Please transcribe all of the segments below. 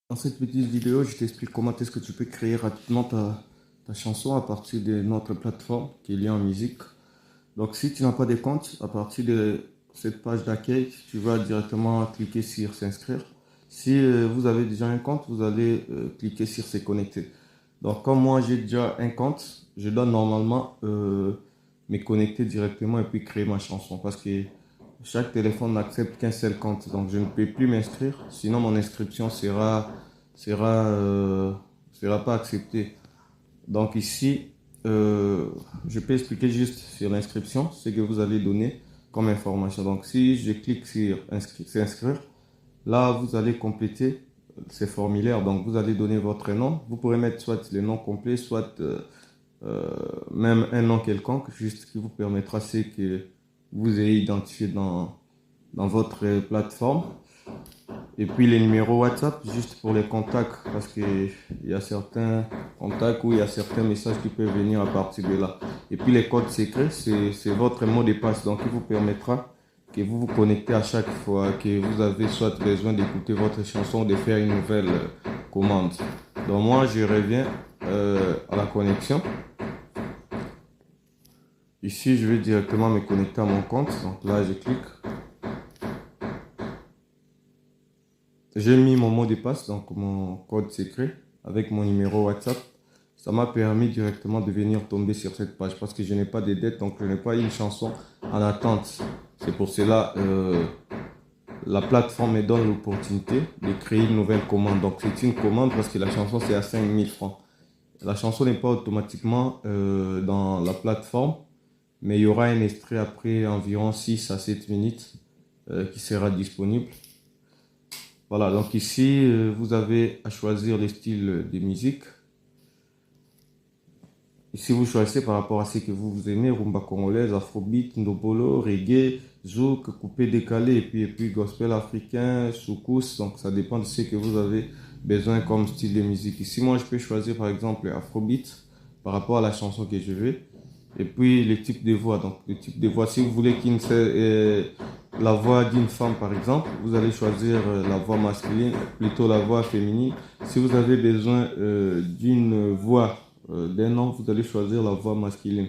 Dans cette petite vidéo, je t'explique comment est-ce que tu peux créer rapidement ta chanson à partir de notre plateforme qui est liée en musique. Donc si tu n'as pas de compte, à partir de cette page d'accueil, tu vas directement cliquer sur s'inscrire. Si vous avez déjà un compte, vous allez cliquer sur se connecter. Donc comme moi j'ai déjà un compte, je dois normalement me connecter directement et puis créer ma chanson parce que chaque téléphone n'accepte qu'un seul compte. Donc je ne peux plus m'inscrire, sinon mon inscription sera, euh, sera pas acceptée. Donc ici, je peux expliquer juste sur l'inscription ce que vous allez donner comme information. Donc si je clique sur s'inscrire, là vous allez compléter ces formulaires. Donc vous allez donner votre nom. Vous pourrez mettre soit le nom complet, soit même un nom quelconque, juste qui vous permettra ce que vous ayez identifié dans votre plateforme. Et puis les numéros WhatsApp, juste pour les contacts, parce qu'il y a certains contacts où il y a certains messages qui peuvent venir à partir de là. Et puis les codes secrets, c'est votre mot de passe, donc il vous permettra que vous vous connectez à chaque fois que vous avez soit besoin d'écouter votre chanson ou de faire une nouvelle commande. Donc moi, je reviens à la connexion. Ici, je vais directement me connecter à mon compte. Donc là, je clique. J'ai mis mon mot de passe, donc mon code secret, avec mon numéro WhatsApp. Ça m'a permis directement de venir tomber sur cette page parce que je n'ai pas de dette, donc je n'ai pas une chanson en attente. C'est pour cela la plateforme me donne l'opportunité de créer une nouvelle commande. Donc c'est une commande parce que la chanson c'est à 5 000 francs. La chanson n'est pas automatiquement dans la plateforme, mais il y aura un extrait après environ 6 à 7 minutes qui sera disponible. Voilà, donc ici, vous avez à choisir les styles de musique. Ici, vous choisissez par rapport à ce que vous aimez, rumba congolaise, afrobeat, ndobolo, reggae, zouk, coupé décalé, et puis gospel africain, soukous. Donc, ça dépend de ce que vous avez besoin comme style de musique. Ici, moi, je peux choisir par exemple afrobeat par rapport à la chanson que je veux. Et puis, le type de voix. Donc, le type de voix, si vous voulez la voix d'une femme, par exemple, vous allez choisir la voix masculine, plutôt la voix féminine. Si vous avez besoin d'une voix d'un homme, vous allez choisir la voix masculine.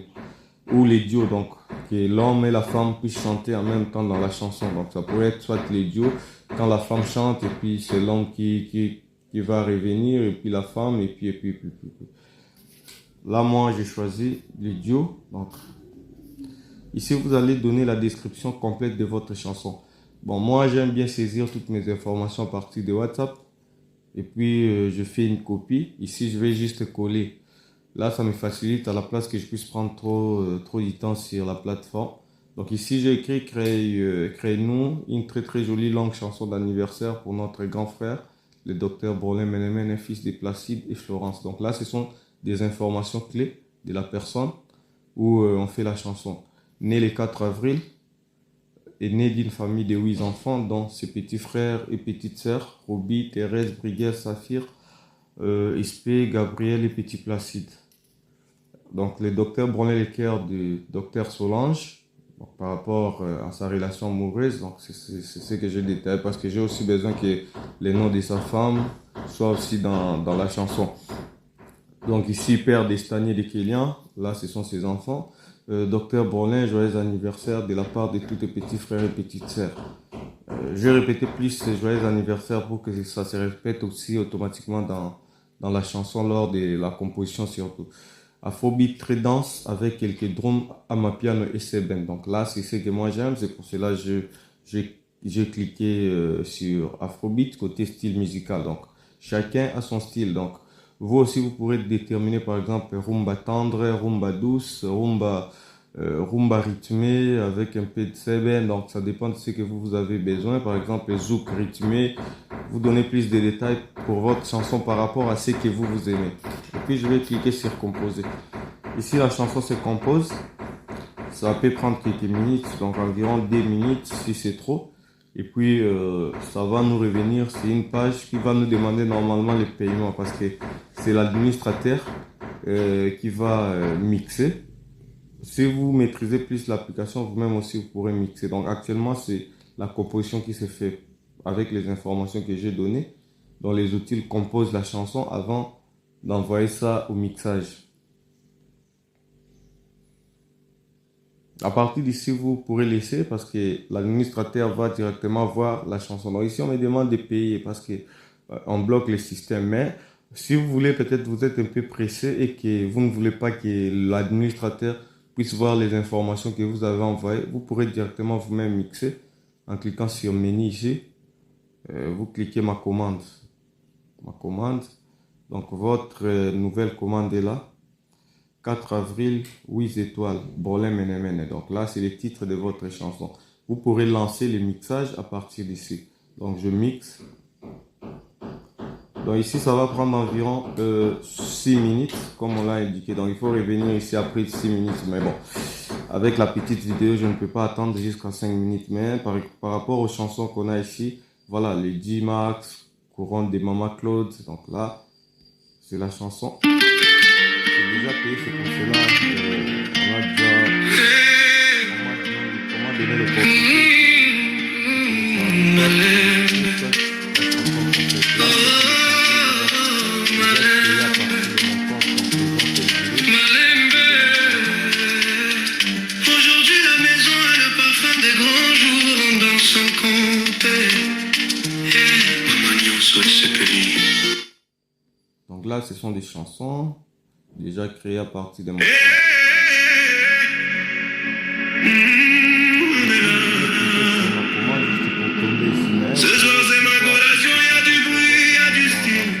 Ou les duos, donc, que l'homme et la femme puissent chanter en même temps dans la chanson. Donc, ça pourrait être soit les duos, quand la femme chante, et puis c'est l'homme qui va revenir, et puis la femme, et puis. Là, moi, j'ai choisi les duos. Donc, ici, vous allez donner la description complète de votre chanson. Bon, moi, j'aime bien saisir toutes mes informations à partir de WhatsApp. Et puis, je fais une copie. Ici, je vais juste coller. Là, ça me facilite à la place que je puisse prendre trop du temps sur la plateforme. Donc ici, j'ai écrit Crée-nous une très très jolie longue chanson d'anniversaire pour notre grand frère, le docteur Brolin Menemen, fils de Placide et Florence. Donc là, ce sont des informations clés de la personne où on fait la chanson. Né le 4 avril, est né d'une famille de 8 enfants, dont ses petits frères et petites sœurs, Roby, Thérèse, Briguel, Saphir, Espé, Gabriel et Petit Placide. Donc, le docteur Brunet le cœur du docteur Solange, donc, par rapport à sa relation amoureuse. Donc, c'est ce que je détaille parce que j'ai aussi besoin que les noms de sa femme soient aussi dans la chanson. Donc, ici, père d'Estanier de Kélian, là, ce sont ses enfants. Docteur Brolin, joyeux anniversaire de la part de tous tes petits frères et petites sœurs. Je vais répéter plus ces joyeux anniversaires pour que ça se répète aussi automatiquement dans la chanson lors de la composition surtout. Afrobeat très dense avec quelques drums amapiano et seben. Donc là, c'est ce que moi j'aime. C'est pour cela que j'ai cliqué sur Afrobeat côté style musical. Donc chacun a son style. Donc vous aussi, vous pourrez déterminer par exemple rumba tendre, rumba douce, rumba rythmé avec un peu de seben. Donc ça dépend de ce que vous avez besoin. Par exemple, zouk rythmé. Vous donnez plus de détails pour votre chanson par rapport à ce que vous aimez. Et puis je vais cliquer sur composer. Ici la chanson se compose. Ça peut prendre quelques minutes, donc environ 2 minutes si c'est trop. Et puis ça va nous revenir sur une page qui va nous demander normalement le paiement parce que c'est l'administrateur qui va mixer. Si vous maîtrisez plus l'application, vous-même aussi vous pourrez mixer. Donc actuellement c'est la composition qui se fait avec les informations que j'ai données. dont les outils composent la chanson avant d'envoyer ça au mixage. À partir d'ici, vous pourrez laisser parce que l'administrateur va directement voir la chanson. Donc ici, on me demande de payer parce que on bloque le système. Mais si vous voulez, peut-être vous êtes un peu pressé et que vous ne voulez pas que l'administrateur puisse voir les informations que vous avez envoyées, vous pourrez directement vous-même mixer en cliquant sur menu ici. Vous cliquez ma commande. Ma commande. Donc votre nouvelle commande est là. 4 avril, 8 étoiles, Bolin Menemene. Donc là, c'est le titre de votre chanson. Vous pourrez lancer le mixage à partir d'ici. Donc je mixe. Donc ici, ça va prendre environ 6 minutes, comme on l'a indiqué. Donc il faut revenir ici après 6 minutes. Mais bon, avec la petite vidéo, je ne peux pas attendre jusqu'à 5 minutes. Mais par rapport aux chansons qu'on a ici, voilà, les D-Max, Couronne des Mama Claude. Donc là, c'est la chanson. J'ai déjà payé, c'est pour cela. On a déjà. On m'a donné le code. Aujourd'hui la maison a le parfum des grands jours en dansant compter. Donc là, ce sont des chansons déjà créées à partir de mon Ce soir c'est ma collation, il y a du bruit, il y a du style.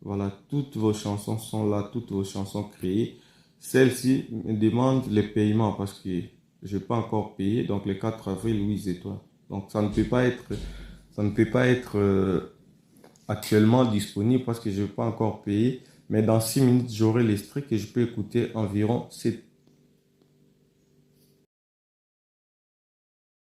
Voilà, toutes vos chansons sont là, toutes vos chansons créées. Celle-ci me demande les paiements parce que je n'ai pas encore payé. Donc le 4 avril, 8 étoiles. Donc ça ne peut pas être actuellement disponible parce que je n'ai pas encore payé. Mais dans 6 minutes, j'aurai l'extrait que je peux écouter environ 7